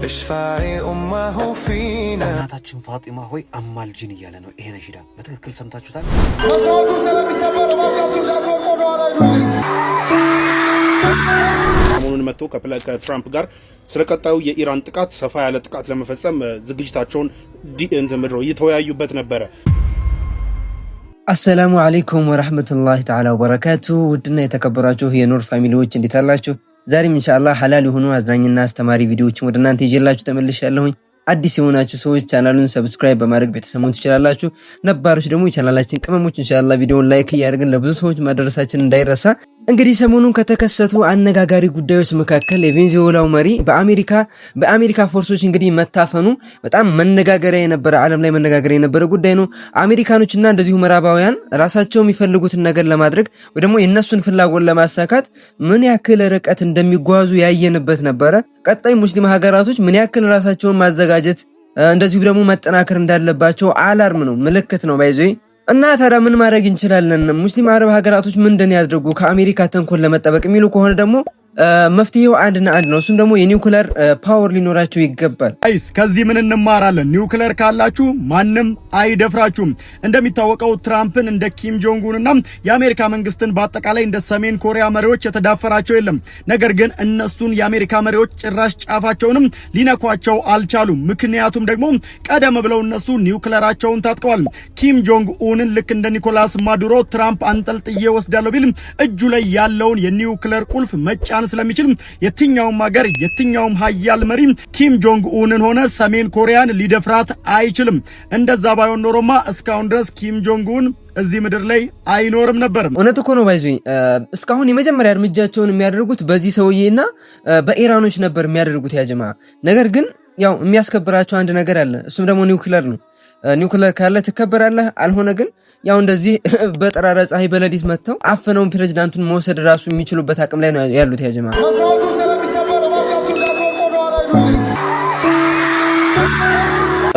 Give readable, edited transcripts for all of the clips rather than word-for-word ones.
اشفعي أمه فينا እናታችን ፋጢማ ሆይ አማልጅን እያለ ነው። ይሄ ነሽዳ በትክክል ሰምታችሁታል። ሰሞኑን መጥቶ ከትራምፕ ጋር ስለቀጣዩ የኢራን ጥቃት ሰፋ ያለ ጥቃት ለመፈጸም ዝግጅታቸውን እየተወያዩበት ነበረ። አሰላሙ አለይኩም ወራህመቱላሂ ተዓላ ወበረካቱ። ውድና የተከበራችሁ የኑር ፋሚሊዎች እንዴት አላችሁ? ዛሬም ኢንሻአላህ ሐላል የሆኑ አዝናኝና አስተማሪ ቪዲዮዎችን ወደ እናንተ ይዤላችሁ ተመልሻለሁኝ። አዲስ የሆናችሁ ሰዎች ቻናሉን ሰብስክራይብ በማድረግ ቤተሰቡን ትችላላችሁ። ነባሮች ደግሞ የቻናላችን ቅመሞች ኢንሻአላህ ቪዲዮውን ላይክ እያደረግን ለብዙ ሰዎች ማድረሳችን እንዳይረሳ። እንግዲህ ሰሞኑን ከተከሰቱ አነጋጋሪ ጉዳዮች መካከል የቬንዙዌላው መሪ በአሜሪካ ፎርሶች እንግዲህ መታፈኑ በጣም መነጋገሪያ የነበረ ዓለም ላይ መነጋገሪያ የነበረ ጉዳይ ነው። አሜሪካኖችና እንደዚሁ ምዕራባውያን ራሳቸው የሚፈልጉትን ነገር ለማድረግ ወይ ደግሞ የነሱን ፍላጎት ለማሳካት ምን ያክል ርቀት እንደሚጓዙ ያየንበት ነበረ። ቀጣይ ሙስሊም ሀገራቶች ምን ያክል ራሳቸውን ማዘጋጀት እንደዚሁ ደግሞ መጠናከር እንዳለባቸው አላርም ነው፣ ምልክት ነው ባይዘይ እና ታዲያ ምን ማድረግ እንችላለን? ሙስሊም አረብ ሀገራቶች ምንድን ያድርጉ ከአሜሪካ ተንኮል ለመጠበቅ የሚሉ ከሆነ ደግሞ መፍትሄው አንድና አንድ ነው። እሱም ደግሞ የኒውክሌር ፓወር ሊኖራቸው ይገባል። አይስ ከዚህ ምን እንማራለን? ኒውክሌር ካላችሁ ማንም አይደፍራችሁም። እንደሚታወቀው ትራምፕን እንደ ኪም ጆንግ ኡንና የአሜሪካ መንግስትን በአጠቃላይ እንደ ሰሜን ኮሪያ መሪዎች የተዳፈራቸው የለም። ነገር ግን እነሱን የአሜሪካ መሪዎች ጭራሽ ጫፋቸውንም ሊነኳቸው አልቻሉም። ምክንያቱም ደግሞ ቀደም ብለው እነሱ ኒውክሌራቸውን ታጥቀዋል። ኪም ጆንግ ኡንን ልክ እንደ ኒኮላስ ማዱሮ ትራምፕ አንጠልጥዬ ወስዳለሁ ቢልም እጁ ላይ ያለውን የኒውክሌር ቁልፍ መጫን ስለሚችል የትኛውም ሀገር የትኛውም ሀያል መሪ ኪም ጆንግ ኡንን ሆነ ሰሜን ኮሪያን ሊደፍራት አይችልም። እንደዛ ባይሆን ኖሮማ እስካሁን ድረስ ኪም ጆንግ ኡን እዚህ ምድር ላይ አይኖርም ነበር። እውነት እኮ ነው ባይዙኝ። እስካሁን የመጀመሪያ እርምጃቸውን የሚያደርጉት በዚህ ሰውዬና በኢራኖች ነበር የሚያደርጉት ያጀማ። ነገር ግን ያው የሚያስከብራቸው አንድ ነገር አለ፣ እሱም ደግሞ ኒውክሌር ነው። ኒውክሌር ካለ ትከበራለህ፣ አልሆነ ግን ያው እንደዚህ በጠራራ ፀሐይ በለዲት መተው አፈነውን ፕሬዝዳንቱን መውሰድ ራሱ የሚችሉበት አቅም ላይ ነው ያሉት ያጀማ።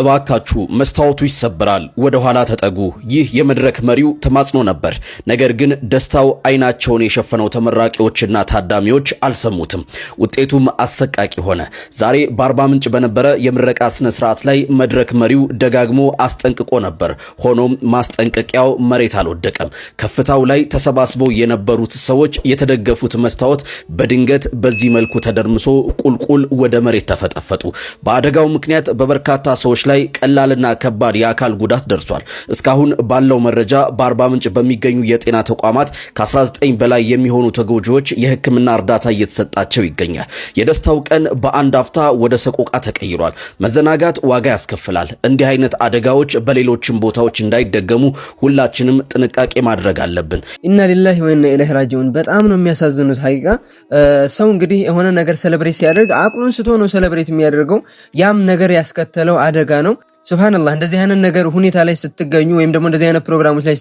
እባካችሁ መስታወቱ ይሰበራል፣ ወደ ኋላ ተጠጉ። ይህ የመድረክ መሪው ተማጽኖ ነበር። ነገር ግን ደስታው አይናቸውን የሸፈነው ተመራቂዎችና ታዳሚዎች አልሰሙትም። ውጤቱም አሰቃቂ ሆነ። ዛሬ በአርባ ምንጭ በነበረ የምረቃ ስነ ስርዓት ላይ መድረክ መሪው ደጋግሞ አስጠንቅቆ ነበር። ሆኖም ማስጠንቀቂያው መሬት አልወደቀም። ከፍታው ላይ ተሰባስበው የነበሩት ሰዎች የተደገፉት መስታወት በድንገት በዚህ መልኩ ተደርምሶ ቁልቁል ወደ መሬት ተፈጠፈጡ። በአደጋው ምክንያት በበርካታ ሰዎች ላይ ቀላልና ከባድ የአካል ጉዳት ደርሷል። እስካሁን ባለው መረጃ በአርባ ምንጭ በሚገኙ የጤና ተቋማት ከ19 በላይ የሚሆኑ ተጎጂዎች የሕክምና እርዳታ እየተሰጣቸው ይገኛል። የደስታው ቀን በአንድ አፍታ ወደ ሰቆቃ ተቀይሯል። መዘናጋት ዋጋ ያስከፍላል። እንዲህ አይነት አደጋዎች በሌሎችም ቦታዎች እንዳይደገሙ ሁላችንም ጥንቃቄ ማድረግ አለብን። ኢና ሊላሂ ወኢና ኢለይሂ ራጂዑን። በጣም ነው የሚያሳዝኑት ሀቂቃ። ሰው እንግዲህ የሆነ ነገር ሴሌብሬት ሲያደርግ አቅሉን ስቶ ነው ሴሌብሬት የሚያደርገው። ያም ነገር ያስከተለው አደጋ ነው። ሱብሃንአላህ። እንደዚህ አይነት ነገር ሁኔታ ላይ ስትገኙ ወይም ደግሞ እንደዚህ አይነት ፕሮግራሞች ላይ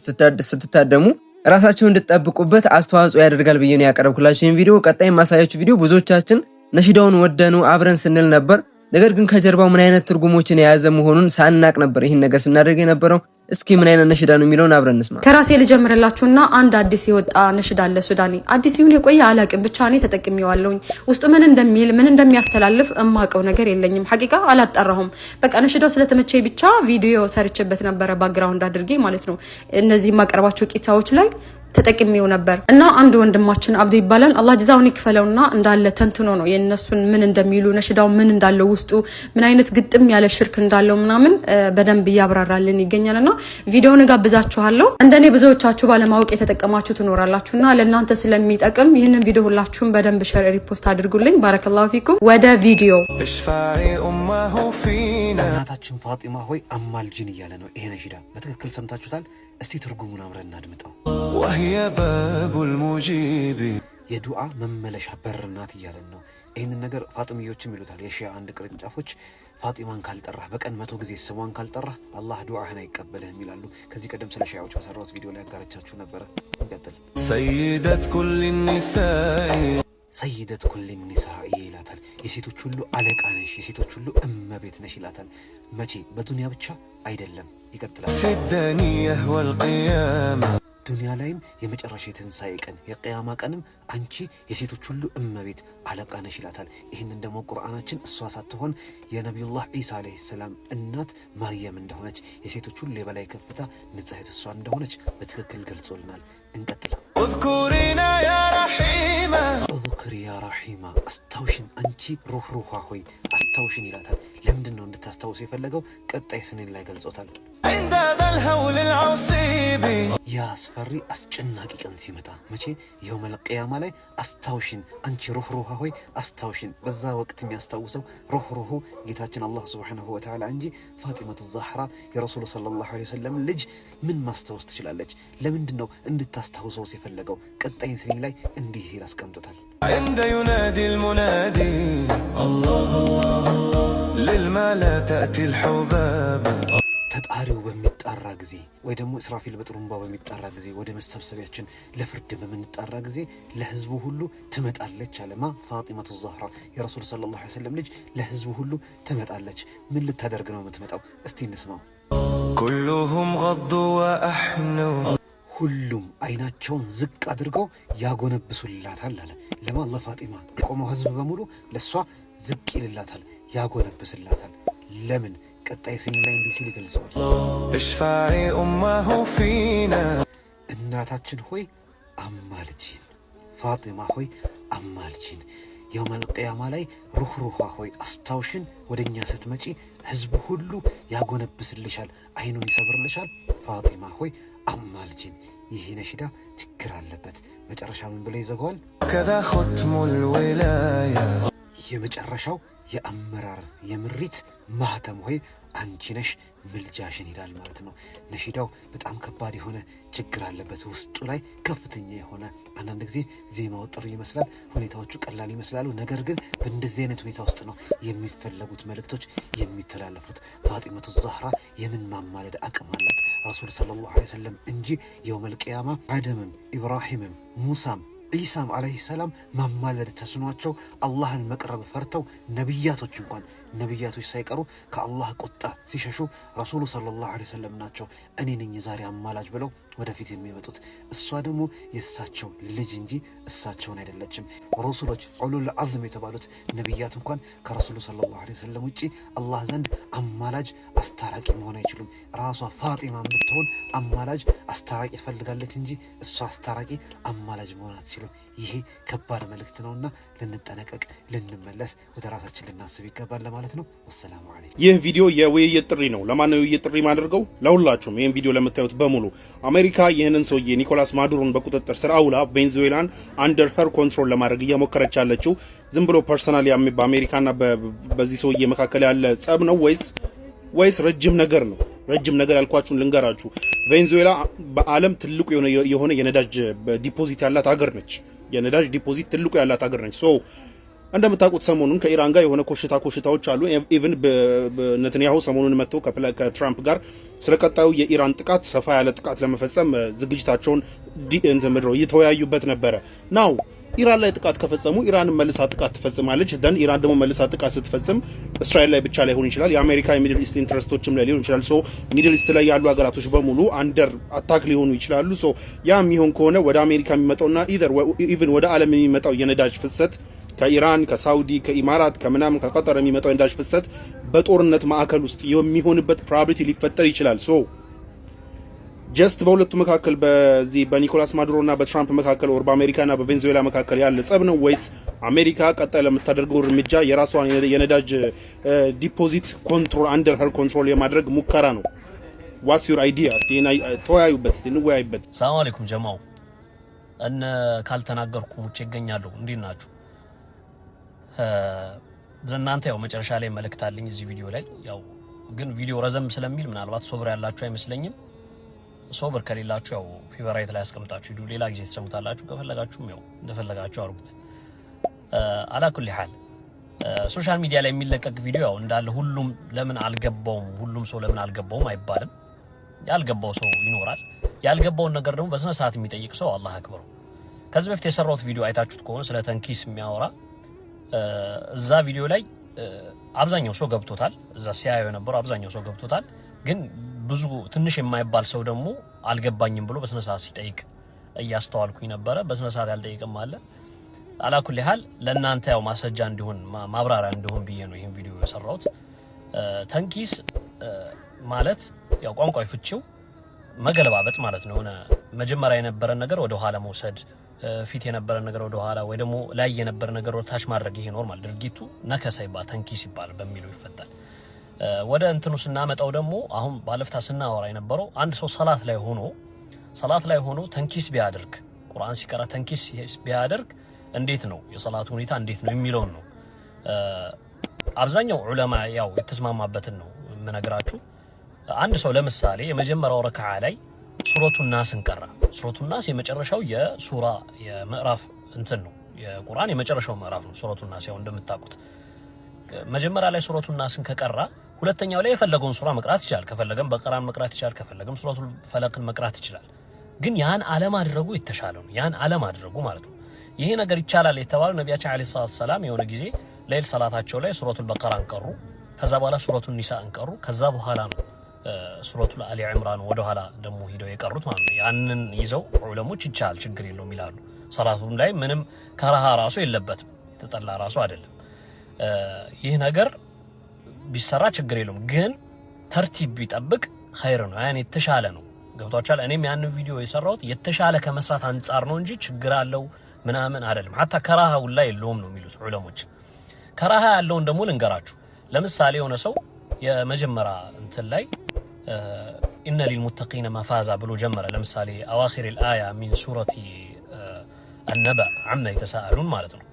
ስትታደሙ ራሳችሁን እንድትጠብቁበት አስተዋጽኦ ያደርጋል ብዬ ነው ያቀረብኩላችሁ ይሄን ቪዲዮ። ቀጣይ ማሳያችሁ ቪዲዮ ብዙዎቻችን ነሽዳውን ወደኑ አብረን ስንል ነበር። ነገር ግን ከጀርባው ምን አይነት ትርጉሞችን የያዘ መሆኑን ሳናቅ ነበር ይሄን ነገር ስናደርግ የነበረው። እስኪ ምን አይነት ነሽዳ ነው የሚለውን አብረን እንስማ። ከራሴ ልጀምርላችሁና አንድ አዲስ የወጣ ነሽዳ አለ ሱዳኒ። አዲስ ይሁን የቆየ አላቅም፣ ብቻ እኔ ተጠቅሜዋለሁኝ። ውስጡ ምን እንደሚል ምን እንደሚያስተላልፍ እማቀው ነገር የለኝም። ሐቂቃ አላጣራሁም። በቃ ነሽዳው ስለተመቸኝ ብቻ ቪዲዮ ሰርችበት ነበረ ባክግራውንድ አድርጌ ማለት ነው። እነዚህ ማቀርባቸው ቂሳዎች ላይ ተጠቅሜው ነበር እና አንድ ወንድማችን አብዱ ይባላል፣ አላህ ጀዛውን ይክፈለውና እንዳለ ተንትኖ ነው የነሱን ምን እንደሚሉ ነሽዳው ምን እንዳለው ውስጡ ምን አይነት ግጥም ያለ ሽርክ እንዳለው ምናምን በደንብ ያብራራልን ይገኛልና ቪዲዮውን ጋብዛችኋለሁ። እንደኔ ብዙዎቻችሁ ባለማወቅ የተጠቀማችሁ ትኖራላችሁና ለእናንተ ስለሚጠቅም ይህንን ቪዲዮ ሁላችሁም በደንብ ሼር ሪፖስት አድርጉልኝ። ባረከላሁ ፊኩም። ወደ ቪዲዮ። እናታችን ፋጢማ ሆይ አማልጅን እያለ ነው ይሄ ነሽዳ። በትክክል ሰምታችሁታል። እስቲ ትርጉሙን አብረን እናድምጠው። وهي باب المجيب የዱዓ መመለሻ በር ናት እያለን ነው። ይህንን ነገር ፋጢሚዮችም ይሉታል። የሺያ አንድ ቅርንጫፎች ፋጢማን ካልጠራህ በቀን 100 ጊዜ ስሟን ካልጠራህ አላህ ዱዓህን አይቀበልህም ይላሉ። ከዚህ ቀደም ስለ ሺያዎች በሰራሁት ቪዲዮ ላይ አጋራቻችሁ ነበረ። እንቀጥል። سيدة كل النساء ሰይደት ኩል ኒሳኢ ይላታል። የሴቶች ሁሉ አለቃ ነሽ፣ የሴቶች ሁሉ እመቤት ነሽ ይላታል። መቼ? በዱንያ ብቻ አይደለም። ይቀጥላል። في الدنيا والقيامة ዱንያ ላይም የመጨረሻ የትንሳኤ ቀን የቂያማ ቀንም አንቺ የሴቶች ሁሉ እመቤት አለቃ ነሽ ይላታል። ይህንን ደግሞ ቁርአናችን እሷ ሳትሆን የነቢዩላህ ዒሳ አለይሂ ሰላም እናት መርየም እንደሆነች የሴቶች ሁሉ የበላይ ከፍታ ንጽሕት እሷ እንደሆነች በትክክል ገልጾልናል። እንቀጥል። اذكرينا يا رحيمة እذኩሪ ያ ረሒማ አስታውሽን አንቺ ሩህሩሃ ሆይ አስታውሽን ይላታል። ለምንድን ነው እንድታስታውሱ የፈለገው? ቀጣይ ስኔን ላይ ገልጾታል። عند ذا الهول العصيب ያ አስፈሪ አስጨናቂ ቀን ሲመጣ መቼ? የውመል ቂያማ ላይ አስታውሽን አንቺ ሩህሩሃ ሆይ አስታውሽን። በዛ ወቅት የሚያስታውሰው ሩህሩሁ ጌታችን አላህ ሱብሓነሁ ወተዓላ እንጂ ፋጢመቱ ዛህራ የረሱሉ ሰለላሁ ዐለይሂ ወሰለም ልጅ ምን ማስታወስ ትችላለች? ለምንድን ነው እንድታስታውሰው የፈለገው? ቀጣይ ስኔ ላይ እንዲህ ሲል አስቀምጦታል። عند ينادي المنادي الله الله للملا تأتي الحباب ተጣሪው በሚጣራ ጊዜ ወይ ደግሞ እስራፊል በጥሩምባ በሚጣራ ጊዜ ወደ መሰብሰቢያችን ለፍርድ በምንጣራ ጊዜ ለህዝቡ ሁሉ ትመጣለች አለማ ፋጢመቱ ዛህራ የረሱል ሰለላሁ ዐለይሂ ወሰለም ልጅ ለህዝቡ ሁሉ ትመጣለች። ምን ልታደርግ ነው የምትመጣው? እስቲ እንስማው። كلهم غضوا وأحنوا ሁሉም አይናቸውን ዝቅ አድርገው ያጎነብሱላታል አለ። ለማ ለፋጢማ የቆመው ህዝብ በሙሉ ለሷ ዝቅ ይልላታል፣ ያጎነብስላታል። ለምን? ቀጣይ ስኒ ላይ እንዲህ ሲል ይገልጸዋል። اشفعي أمه فينا እናታችን ሆይ አማልጂን፣ ፋጢማ ሆይ አማልጂን። የውመል ቂያማ ላይ ሩህሩሃ ሆይ አስታውሽን። ወደኛ ስትመጪ ህዝቡ ሁሉ ያጎነብስልሻል፣ አይኑን ይሰብርልሻል። ፋጢማ ሆይ አማልጂን። ይህ ነሽዳ ችግር አለበት። መጨረሻ ምን ብሎ ይዘጋዋል? كذا ختم الولاية የመጨረሻው የአመራር የምሪት ማህተም ሆይ አንቺ ነሽ ምልጃሽን ይላል ማለት ነው። ነሽዳው በጣም ከባድ የሆነ ችግር አለበት ውስጡ ላይ ከፍተኛ የሆነ አንዳንድ ጊዜ ዜማው ጥሩ ይመስላል፣ ሁኔታዎቹ ቀላል ይመስላሉ። ነገር ግን በእንደዚህ አይነት ሁኔታ ውስጥ ነው የሚፈለጉት መልእክቶች የሚተላለፉት። ፋጢመቱ ዛህራ የምን ማማለድ አቅም አላት? ረሱል ሰለላሁ ዐለይሂ ወሰለም እንጂ የውመል ቂያማ አደምም ኢብራሂምም ሙሳም ዒሳም አለይሂ ሰላም ማማለድ ተስኗቸው አላህን መቅረብ ፈርተው ነቢያቶች እንኳን ነቢያቶች ሳይቀሩ ከአላህ ቁጣ ሲሸሹ ረሱሉ ሰለላሁ ዐለይሂ ወሰለም ናቸው እኔ ነኝ ዛሬ አማላጅ ብለው ወደፊት የሚመጡት። እሷ ደግሞ የእሳቸው ልጅ እንጂ እሳቸውን አይደለችም። ረሱሎች ዑሉል አዝም የተባሉት ነቢያት እንኳን ከረሱሉ ሰለላሁ ዐለይሂ ወሰለም ውጪ አላህ ዘንድ አማላጅ አስታራቂ መሆን አይችሉም። ራሷ ፋጢማ ብትሆን አማላጅ አስታራቂ ትፈልጋለች እንጂ እሷ አስታራቂ አማላጅ መሆን አትችልም። ይሄ ከባድ መልእክት ነውና ልንጠነቀቅ፣ ልንመለስ፣ ወደ ራሳችን ልናስብ ይገባል ለማለት ነው። ወሰላሙ አለይኩም። ይህ ቪዲዮ የውይይት ጥሪ ነው። ለማን ነው የውይይት ጥሪ ማድረገው? ለሁላችሁም ይህን ቪዲዮ ለምታዩት በሙሉ አሜሪካ ይህንን ሰውዬ ኒኮላስ ማዱሮን በቁጥጥር ስር አውላ ቬንዙዌላን አንደር ሄር ኮንትሮል ለማድረግ እየሞከረች ያለችው ዝም ብሎ ፐርሰናል በአሜሪካና በዚህ ሰውዬ መካከል ያለ ጸብ ነው ወይስ ረጅም ነገር ነው? ረጅም ነገር ያልኳችሁን ልንገራችሁ። ቬንዙዌላ በዓለም ትልቁ የሆነ የነዳጅ ዲፖዚት ያላት ሀገር ነች። የነዳጅ ዲፖዚት ትልቁ ያላት ሀገር ነች። እንደምታውቁት ሰሞኑን ከኢራን ጋር የሆነ ኮሽታዎች አሉ። ኢቭን ነትንያሁ ሰሞኑን መጥቶ ከትራምፕ ጋር ስለቀጣዩ የኢራን ጥቃት ሰፋ ያለ ጥቃት ለመፈጸም ዝግጅታቸውን እየተወያዩበት ነበረ። ናው ኢራን ላይ ጥቃት ከፈጸሙ ኢራን መልሳ ጥቃት ትፈጽማለች። ደን ኢራን ደግሞ መልሳ ጥቃት ስትፈጽም እስራኤል ላይ ብቻ ላይ ሆን ይችላል፣ የአሜሪካ የሚድል ኢስት ኢንትረስቶችም ላይ ሊሆን ይችላል። ሚድል ኢስት ላይ ያሉ ሀገራቶች በሙሉ አንደር አታክ ሊሆኑ ይችላሉ። ያ የሚሆን ከሆነ ወደ አሜሪካ የሚመጣውና ኢቭን ወደ ዓለም የሚመጣው የነዳጅ ፍሰት ከኢራን፣ ከሳውዲ፣ ከኢማራት፣ ከምናምን ከቀጠር የሚመጣው የነዳጅ ፍሰት በጦርነት ማዕከል ውስጥ የሚሆንበት ፕሮባቢሊቲ ሊፈጠር ይችላል። ጀስት በሁለቱ መካከል በዚህ በኒኮላስ ማዱሮና በትራምፕ መካከል ወር በአሜሪካና በቬንዙዌላ መካከል ያለ ጸብ ነው ወይስ አሜሪካ ቀጣይ ለምታደርገው እርምጃ የራሷን የነዳጅ ዲፖዚት ኮንትሮል አንደር ሄር ኮንትሮል የማድረግ ሙከራ ነው? ዋትስ ዩር አይዲያ? እስቲ ተወያዩበት፣ እስቲ እንወያይበት። ሰላም አለይኩም ጀማው እነ ካልተናገርኩ ሙቼ ይገኛሉ። እንዴት ናችሁ? ለእናንተ ያው መጨረሻ ላይ መልእክት አለኝ እዚህ ቪዲዮ ላይ። ያው ግን ቪዲዮ ረዘም ስለሚል ምናልባት ሶብር ያላችሁ አይመስለኝም። ሶብር ከሌላችሁ ያው ፌቨራይት ላይ አስቀምጣችሁ ሂዱ፣ ሌላ ጊዜ ተሰሙታላችሁ። ከፈለጋችሁም ያው እንደፈለጋችሁ አርጉት። አላኩል ሐል ሶሻል ሚዲያ ላይ የሚለቀቅ ቪዲዮ ያው እንዳለ ሁሉም ሰው ለምን አልገባውም አይባልም። ያልገባው ሰው ይኖራል። ያልገባውን ነገር ደግሞ በስነ ስርዓት የሚጠይቅ ሰው አላህ አክብሩ። ከዚህ በፊት የሰራሁት ቪዲዮ አይታችሁት ከሆነ ስለ ተንኪስ የሚያወራ እዛ ቪዲዮ ላይ አብዛኛው ሰው ገብቶታል። እዛ ሲያየው የነበረው አብዛኛው ሰው ገብቶታል። ግን ብዙ ትንሽ የማይባል ሰው ደግሞ አልገባኝም ብሎ በስነ ስርዓት ሲጠይቅ እያስተዋልኩኝ ነበረ። በስነ ስርዓት ያልጠይቅም አለ። አላኩል ሐል ለእናንተ ያው ማስረጃ እንዲሆን ማብራሪያ እንዲሆን ብዬ ነው ይሄን ቪዲዮ የሰራሁት። ተንኪስ ማለት ያው ቋንቋዊ ፍቺው መገለባበጥ ማለት ነው። ሆነ መጀመሪያ የነበረ ነገር ወደ ኋላ መውሰድ፣ ፊት የነበረ ነገር ወደ ኋላ ወይ ደግሞ ላይ የነበረ ነገር ወደ ታች ማድረግ፣ ይሄ ኖርማል ድርጊቱ ነከሰ ይባላል፣ ተንኪስ ይባላል በሚለው ይፈታል። ወደ እንትኑ ስናመጣው ደግሞ አሁን ባለፍታ ስናወራ የነበረው አንድ ሰው ሰላት ላይ ሆኖ ተንኪስ ቢያደርግ፣ ቁርአን ሲቀራ ተንኪስ ቢያደርግ እንዴት ነው የሰላቱ ሁኔታ እንዴት ነው የሚለውን ነው። አብዛኛው ዑለማ ያው የተስማማበትን ነው የምነግራችሁ። አንድ ሰው ለምሳሌ የመጀመሪያው ረክዓ ላይ ሱረቱን ናስን ቀራ። ሱረቱን ናስ የመጨረሻው የሱራ የምዕራፍ እንትን ነው፣ የቁርአን የመጨረሻው ምዕራፍ ነው ሱረቱን ናስ። ያው እንደምታውቁት መጀመሪያ ላይ ሱረቱን ናስን ከቀራ ሁለተኛው ላይ የፈለገውን ሱራ መቅራት ይችላል። ከፈለገም በቀራን መቅራት ይችላል፣ ከፈለገም ሱረቱል ፈለቅን መቅራት ይችላል። ግን ያን አለማድረጉ የተሻለ ነው። ያን አለማድረጉ ማለት ነው። ይሄ ነገር ይቻላል የተባለው ነቢያችን አለይሂ ሰላቱ ሰላም የሆነ ጊዜ ሌሊት ሰላታቸው ላይ ሱረቱል በቀራን ቀሩ። ከዛ በኋላ ሱረቱን ኒሳን ቀሩ። ከዛ በኋላ ነው ሱረቱል አሊ ኢምራን ወደ ኋላ ደግሞ ሄደው የቀሩት ማለት ነው። ያንን ይዘው ዑለሞች ይቻላል ችግር የለውም ይላሉ። ሰላቱም ላይ ምንም ከራሃ ራሱ የለበትም፣ ተጠላ ራሱ አይደለም። ይህ ነገር ቢሰራ ችግር የለውም፣ ግን ተርቲብ ቢጠብቅ ኸይር ነው። ያን የተሻለ ነው። ገብቷችኋል? እኔም ያንን ቪዲዮ የሰራሁት የተሻለ ከመስራት አንጻር ነው እንጂ ችግር አለው ምናምን አይደለም። ሐታ ከራሃው ላይ የለውም ነው የሚሉት ዑለሞች። ከራሃ ያለውን ደግሞ ልንገራችሁ። ለምሳሌ የሆነ ሰው የመጀመሪያ እንትን ላይ ኢነ ሊልሙተቂነ መፋዛ ብሎ ጀመረ። ለምሳሌ አዋኺር አልአያ ሚን ሱረቲ አነበ አማ የተሳአሉን ማለት ነው።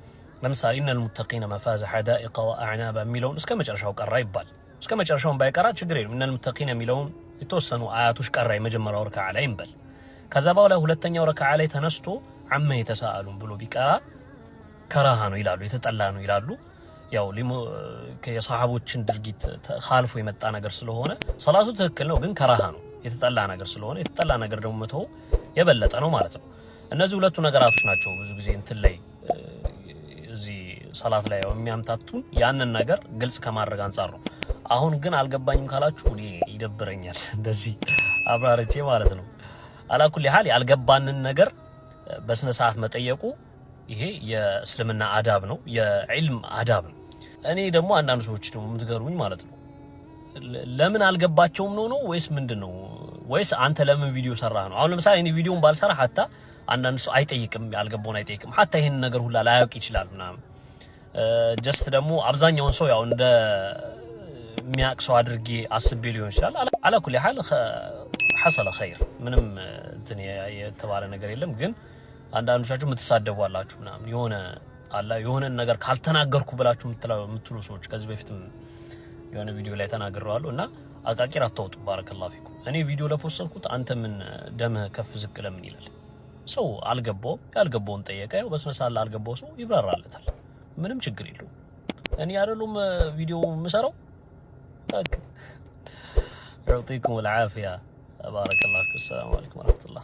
ለምሳሌ ኢነ ሊልሙተቂነ መፋዛ ሐዳኢቀ ወአዕናባ የሚለውን እስከ መጨረሻው ቀራ ይባል። እስከ መጨረሻውን ባይቀራ ችግር የለም። ኢነ ሊልሙተቂነ የሚለውን የተወሰኑ አያቶች ቀራ የመጀመሪያው ረክዓ ላይ እንበል። ከዛ በኋላ ሁለተኛው ረክዓ ላይ ተነስቶ አማ የተሳአሉን ብሎ ቢቀራ ከራሃ ነው ይላሉ፣ የተጠላ ነው ይላሉ። ያው የሰሃቦችን ድርጊት ካልፎ የመጣ ነገር ስለሆነ ሰላቱ ትክክል ነው፣ ግን ከራሃ ነው የተጠላ ነገር ስለሆነ የተጠላ ነገር ደግሞ መተው የበለጠ ነው ማለት ነው። እነዚህ ሁለቱ ነገራቶች ናቸው ብዙ ጊዜ እንትን ላይ እዚህ ሰላት ላይ የሚያምታቱን ያንን ነገር ግልጽ ከማድረግ አንጻር ነው። አሁን ግን አልገባኝም ካላችሁ እኔ ይደብረኛል እንደዚህ አብራርቼ ማለት ነው። አላኩል ሐል ያልገባንን ነገር በስነ ሰዓት መጠየቁ ይሄ የእስልምና አዳብ ነው፣ የዒልም አዳብ ነው። እኔ ደግሞ አንዳንድ ሰዎች ደግሞ የምትገርሙኝ ማለት ነው ለምን አልገባቸውም ነው ወይስ ምንድነው? ወይስ አንተ ለምን ቪዲዮ ሰራህ ነው? አሁን ለምሳሌ እኔ ቪዲዮን ባልሰራ ሐታ አንዳንድ ሰው አይጠይቅም፣ ያልገባውን አይጠይቅም። ሐታ ይሄን ነገር ሁላ ላያውቅ ይችላል ምናምን። ጀስት ደግሞ አብዛኛውን ሰው ያው እንደ የሚያውቅ ሰው አድርጌ አስቤ ሊሆን ይችላል። አላኩል ሐል ሐሰለ ኸይር ምንም እንትን የተባለ ነገር የለም። ግን አንዳንዶቻችሁ የምትሳደቡ አላችሁ ምናምን የሆነ ነገር ካልተናገርኩ ብላችሁ የምትሉ ሰዎች ከዚህ በፊትም የሆነ ቪዲዮ ላይ ተናግሬዋለሁ። እና አቃቂር አታውጡ። ባረከላሁ ፊኩም። እኔ ቪዲዮ ለፖስተርኩት አንተ ምን ደምህ ከፍ ዝቅ ለምን ይላል? ሰው አልገባውም፣ ያልገባውን ጠየቀ። ያው በስነ ስርዓት አልገባው ሰው ይብራራለታል። ምንም ችግር የለውም። እኔ አይደሉም ቪዲዮ የምሰራው። ታክ يعطيكم العافيه። ባረከላሁ ፊኩም። ሰላም አለይኩም ወራህመቱላህ